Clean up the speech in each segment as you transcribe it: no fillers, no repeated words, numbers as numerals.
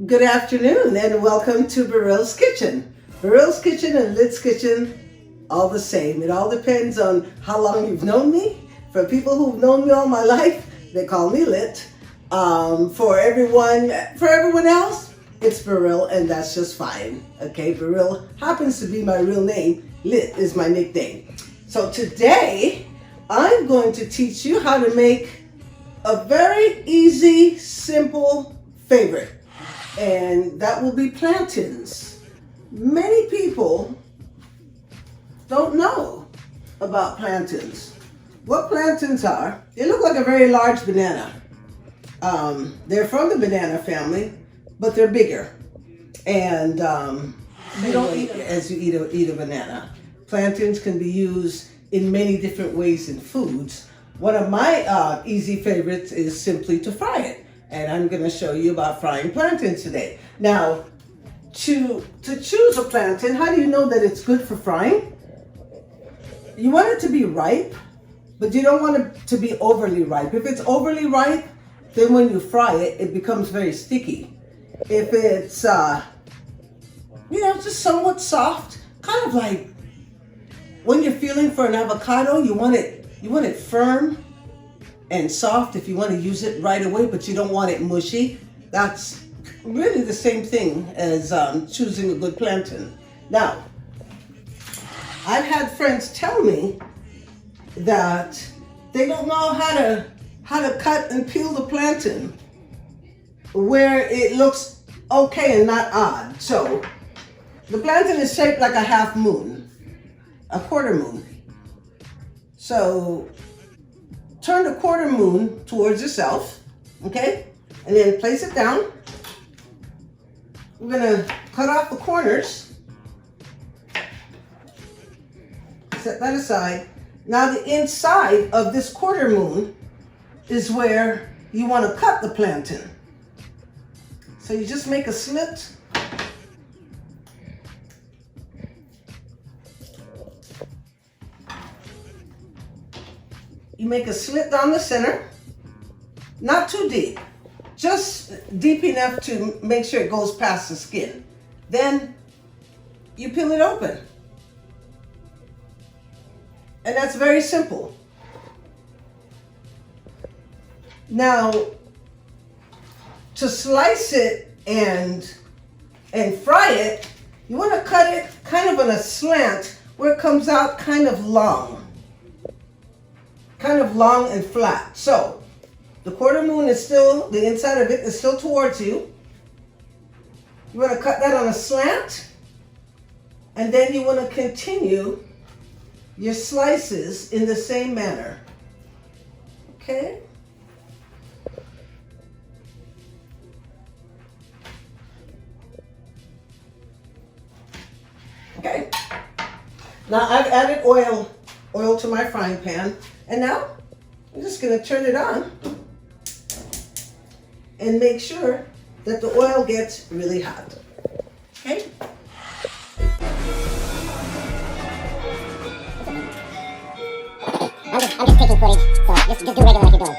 Good afternoon and welcome to Barill's Kitchen. Barill's Kitchen and Lit's Kitchen, all the same. It all depends on how long you've known me. For people who've known me all my life, they call me Lit. For everyone else, it's Barill, and that's just fine. Okay, Barill happens to be my real name. Lit is my nickname. So today, I'm going to teach you how to make a very easy, simple favorite. And that will be plantains. Many people don't know about plantains. What plantains are, they look like a very large banana. They're from the banana family, but they're bigger. And you don't eat them as you eat a banana. Plantains can be used in many different ways in foods. One of my easy favorites is simply to fry it. And I'm going to show you about frying plantains today. Now, to choose a plantain, how do you know that it's good for frying? You want it to be ripe, but you don't want it to be overly ripe. If it's overly ripe, then when you fry it, it becomes very sticky. If it's, just somewhat soft, kind of like when you're feeling for an avocado, you want it firm and soft if you want to use it right away, but you don't want it mushy. That's really the same thing as choosing a good plantain. Now, I've had friends tell me that they don't know how to cut and peel the plantain where it looks okay and not odd. So the plantain is shaped like a half moon, a quarter moon. So turn the quarter moon towards yourself, okay? And then place it down. We're gonna cut off the corners. Set that aside. Now the inside of this quarter moon is where you wanna cut the plantain. So you just make a slit. You make a slit down the center, not too deep, just deep enough to make sure it goes past the skin. Then you peel it open. And that's very simple. Now, to slice it and fry it, you want to cut it kind of on a slant where it comes out kind of long and flat. So the quarter moon is still, the inside of it is still towards you. You want to cut that on a slant, and then you want to continue your slices in the same manner. Okay? Okay. Now I've added oil to my frying pan, and now I'm just going to turn it on and make sure that the oil gets really hot. Okay? I'm just taking footage, so just do regular like you're doing.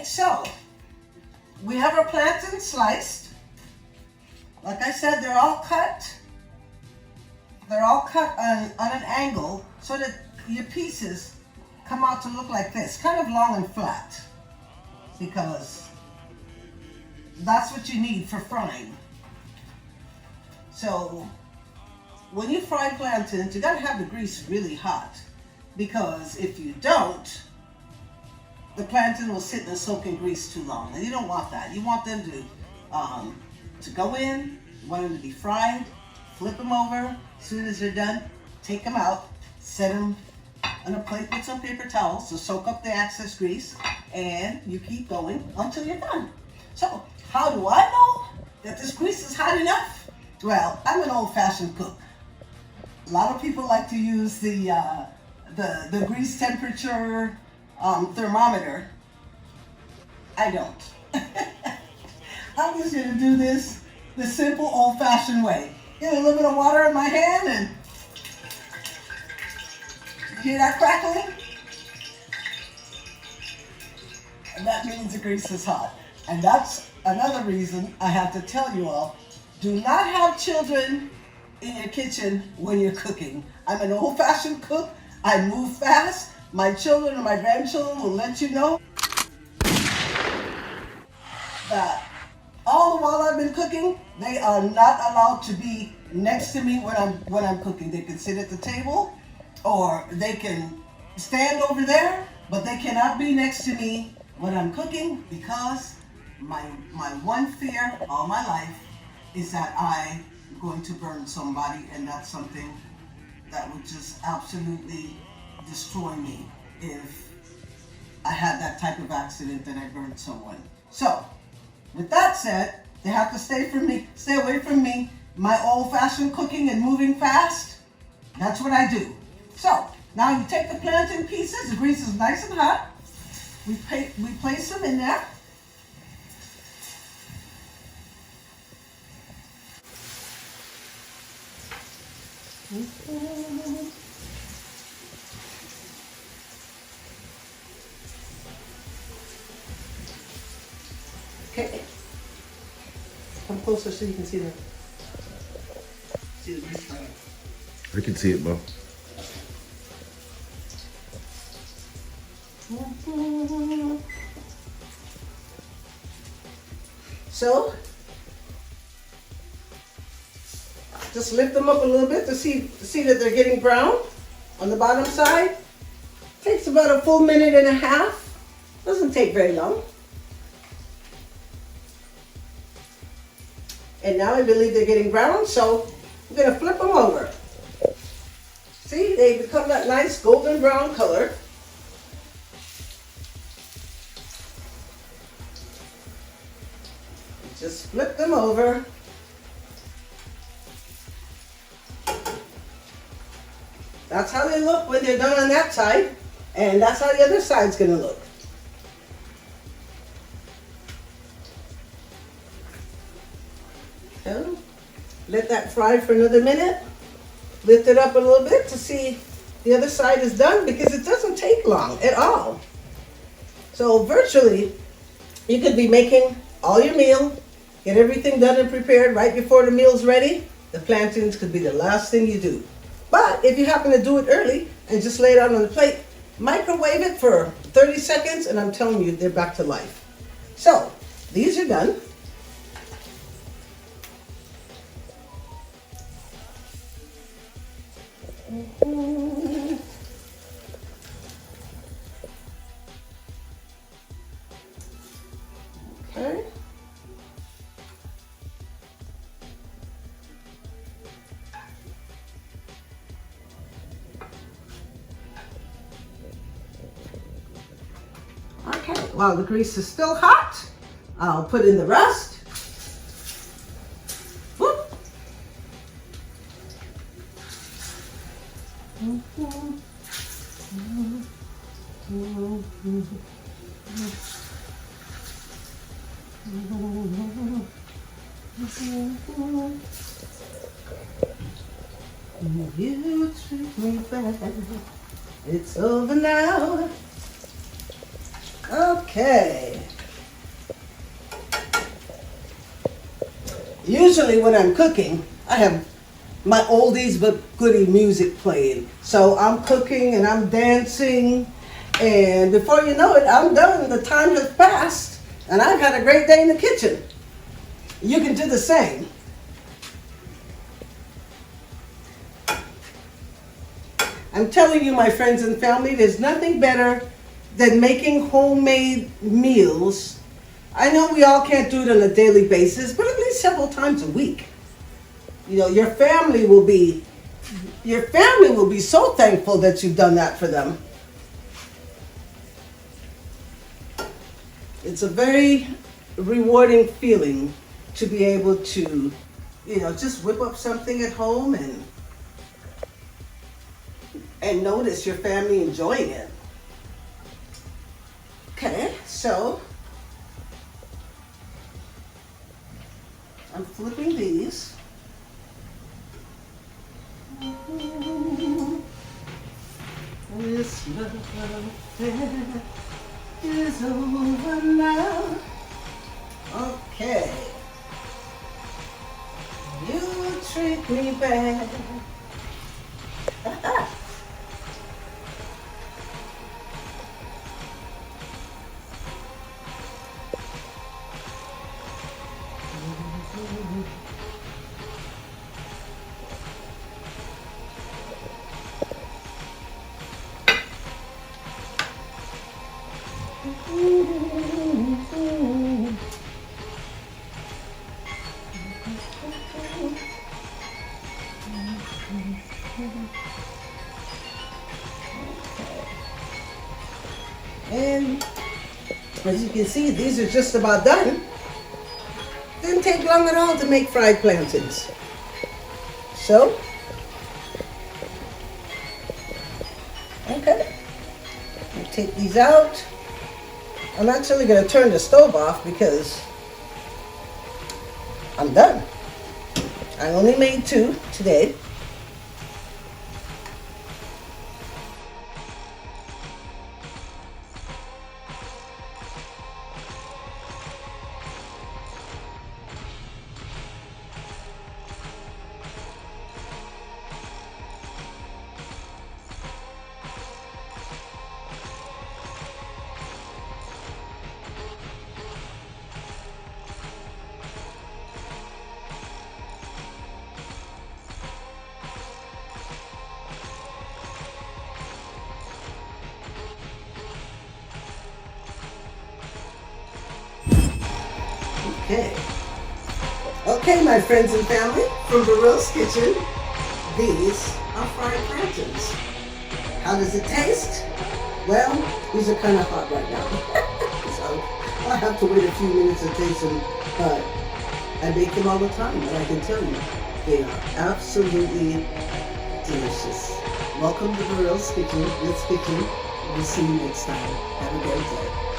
So we have our plantains sliced. Like I said, they're all cut. They're all cut on an angle so that your pieces come out to look like this, kind of long and flat, because that's what you need for frying. So when you fry plantains, you gotta have the grease really hot, because if you don't, the plantain will sit and soak in grease too long, and you don't want that. You want them to go in want them to be fried, flip them over. As soon as they're done, take them out, set them on a plate with some paper towels to soak up the excess grease, and you keep going until you're done. So, how do I know that this grease is hot enough? Well, I'm an old-fashioned cook. A lot of people like to use the grease temperature thermometer. I don't. I'm just gonna do this the simple old-fashioned way. Get a little bit of water in my hand and hear that crackling? And that means the grease is hot. And that's another reason I have to tell you all, do not have children in your kitchen when you're cooking. I'm an old-fashioned cook. I move fast. My children and my grandchildren will let you know that all the while I've been cooking, they are not allowed to be next to me when I'm cooking. They can sit at the table or they can stand over there, but they cannot be next to me when I'm cooking, because my one fear all my life is that I'm going to burn somebody, and that's something that would just absolutely destroy me if I had that type of accident that I burned someone. So, with that said, they have to stay away from me. My old-fashioned cooking and moving fast, that's what I do. So, now you take the plantain pieces, the grease is nice and hot. We place them in there. Okay. Come closer so you can see the grease fire. I can see it, Bo. So, just lift them up a little bit to see that they're getting brown on the bottom side. Takes about a full minute and a half. Doesn't take very long. And now I believe they're getting brown, so I'm gonna flip them over. See, they become that nice golden brown color. Just flip them over. That's how they look when they're done on that side, and that's how the other side's gonna look. Okay. Let that fry for another minute. Lift it up a little bit to see the other side is done, because it doesn't take long at all. So virtually, you could be making all your meal, get everything done and prepared right before the meal's ready. The plantains could be the last thing you do. But if you happen to do it early and just lay it out on the plate, microwave it for 30 seconds and I'm telling you, they're back to life. So, these are done. Okay. Okay, while the grease is still hot, I'll put in the rest. Whoop. You treat me bad. It's over now. Okay. Usually when I'm cooking, I have my oldies but goodie music playing. So I'm cooking and I'm dancing, and before you know it, I'm done. The time has passed, and I've had a great day in the kitchen. You can do the same. I'm telling you, my friends and family, there's nothing better than making homemade meals. I know we all can't do it on a daily basis, but at least several times a week. Your family will be so thankful that you've done that for them. It's a very rewarding feeling to be able to, just whip up something at home and notice your family enjoying it. Okay, so I'm flipping these. This love affair is over now. Okay. You treat me bad. And as you can see, these are just about done. Didn't take long at all to make fried plantains. So, okay, I'll take these out. I'm actually going to turn the stove off because I'm done. I only made 2 today. Okay. Okay, my friends and family, from Barrel's Kitchen, these are fried plantains. How does it taste? Well, these are kind of hot right now. So I have to wait a few minutes to taste them, but I bake them all the time, and I can tell you, they are absolutely delicious. Welcome to Barrel's Kitchen, Let's Kitchen. We'll see you next time. Have a great day.